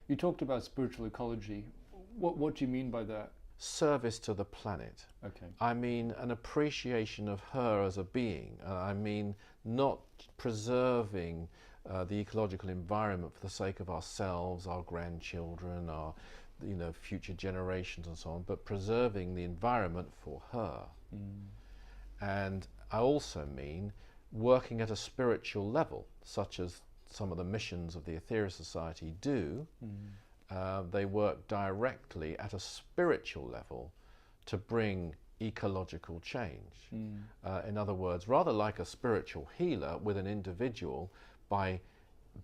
You talked about spiritual ecology. What do you mean by that? Service to the planet. Okay. I mean an appreciation of her as a being. I mean not preserving the ecological environment for the sake of ourselves, our grandchildren, our future generations and so on, but preserving the environment for her. Mm. And I also mean working at a spiritual level, such as some of the missions of the Aetherius Society do. Mm. They work directly at a spiritual level to bring ecological change. Mm. In other words, rather like a spiritual healer with an individual, by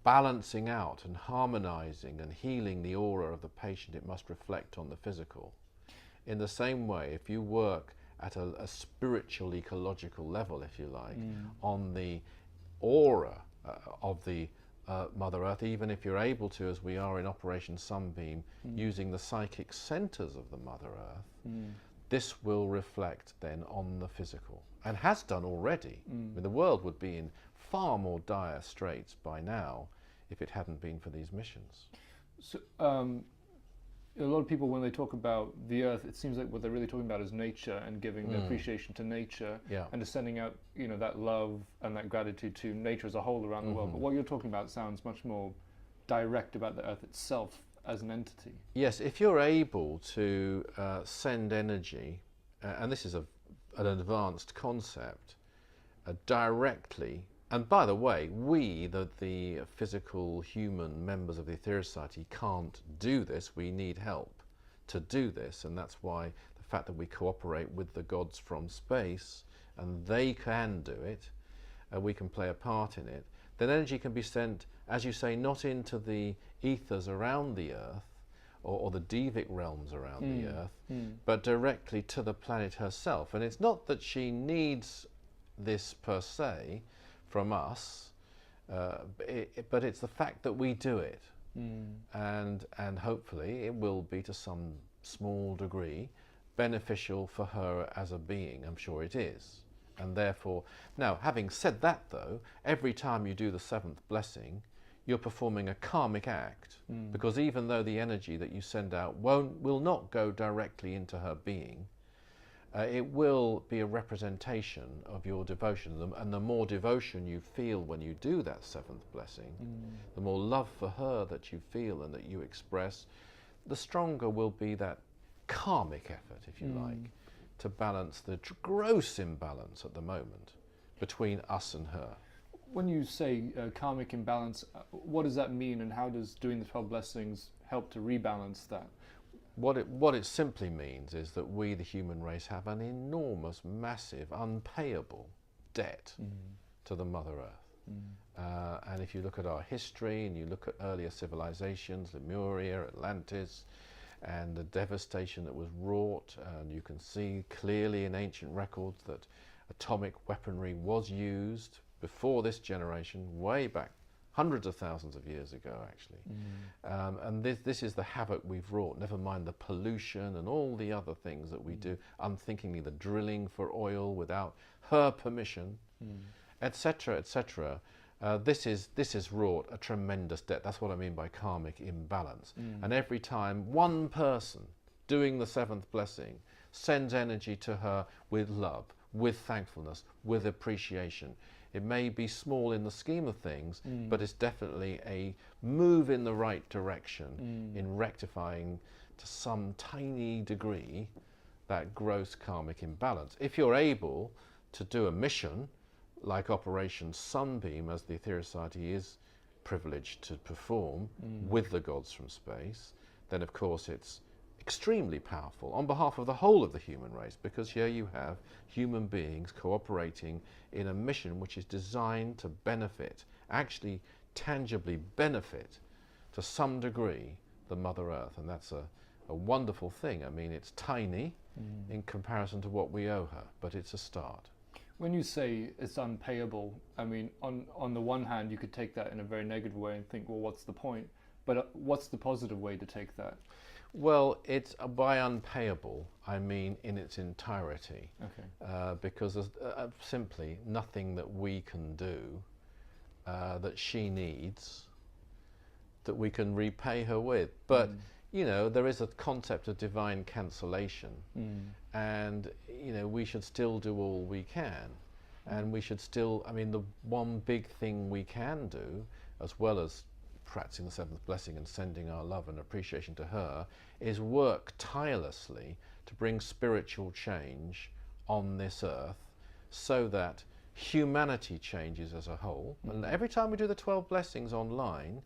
balancing out and harmonizing and healing the aura of the patient, it must reflect on the physical. In the same way, if you work at a spiritual ecological level, if you like, on the aura of the Mother Earth, even if you're able to, as we are in Operation Sunbeam, using the psychic centers of the Mother Earth, this will reflect then on the physical, and has done already. I mean, the world would be in far more dire straits by now if it hadn't been for these missions. So, a lot of people, when they talk about the earth, it seems like what they're really talking about is nature and giving the appreciation to nature, Yeah. and just sending out, that love and that gratitude to nature as a whole around the world. But what you're talking about sounds much more direct about the earth itself as an entity. Yes, if you're able to send energy, and this is an advanced concept, directly. And by the way, we, the physical human members of the Aetherius Society, can't do this. We need help to do this, and that's why the fact that we cooperate with the gods from space, and they can do it, we can play a part in it, then energy can be sent, as you say, not into the ethers around the Earth, or the devic realms around the Earth, but directly to the planet herself. And it's not that she needs this per se from us, but it's the fact that we do it, and hopefully it will be to some small degree beneficial for her as a being. I'm sure it is. And therefore, now having said that though, every time you do the seventh blessing, you're performing a karmic act, because even though the energy that you send out will not go directly into her being, it will be a representation of your devotion. And the more devotion you feel when you do that seventh blessing, the more love for her that you feel and that you express, the stronger will be that karmic effort, if you like, to balance the gross imbalance at the moment between us and her. When you say karmic imbalance, what does that mean, and how does doing the 12 blessings help to rebalance that? What it simply means is that we, the human race, have an enormous, massive, unpayable debt to the Mother Earth. And if you look at our history and you look at earlier civilizations, Lemuria, Atlantis, and the devastation that was wrought, and you can see clearly in ancient records that atomic weaponry was used before this generation, way back hundreds of thousands of years ago, actually. And this is the havoc we've wrought, never mind the pollution and all the other things that we do unthinkingly, the drilling for oil without her permission, etc., etc. This is wrought a tremendous debt. That's what I mean by karmic imbalance. And every time one person doing the seventh blessing sends energy to her with love, with thankfulness, with appreciation, it may be small in the scheme of things, but it's definitely a move in the right direction in rectifying to some tiny degree that gross karmic imbalance. If you're able to do a mission like Operation Sunbeam, as the Aetherius Society is privileged to perform with the gods from space, then of course it's extremely powerful on behalf of the whole of the human race, because here you have human beings cooperating in a mission which is designed to benefit, actually tangibly benefit to some degree, the Mother Earth. And that's a wonderful thing. I mean, it's tiny in comparison to what we owe her, but it's a start. When you say it's unpayable, I mean, on the one hand, you could take that in a very negative way and think, well, what's the point? But what's the positive way to take that? Well, it's by unpayable, I mean in its entirety. Okay. Because there's simply nothing that we can do that she needs that we can repay her with. But you know, there is a concept of divine cancellation, and you know, we should still do all we can, and we should still, I mean, the one big thing we can do, as well as practicing the seventh blessing and sending our love and appreciation to her, is work tirelessly to bring spiritual change on this earth so that humanity changes as a whole. And every time we do the 12 blessings online,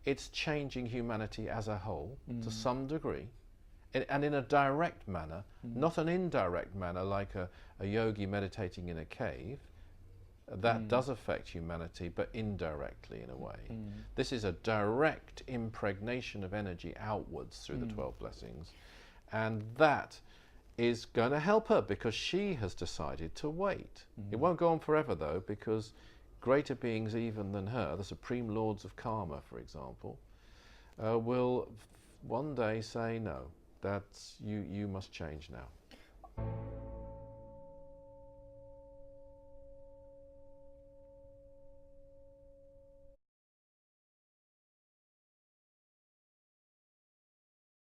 it's changing humanity as a whole to some degree, and in a direct manner, not an indirect manner like a yogi meditating in a cave. That does affect humanity, but indirectly in a way. This is a direct impregnation of energy outwards through the 12 blessings, and that is going to help her because she has decided to wait. It won't go on forever though, because greater beings even than her, the supreme lords of karma, for example, will one day say, no, that's you must change now.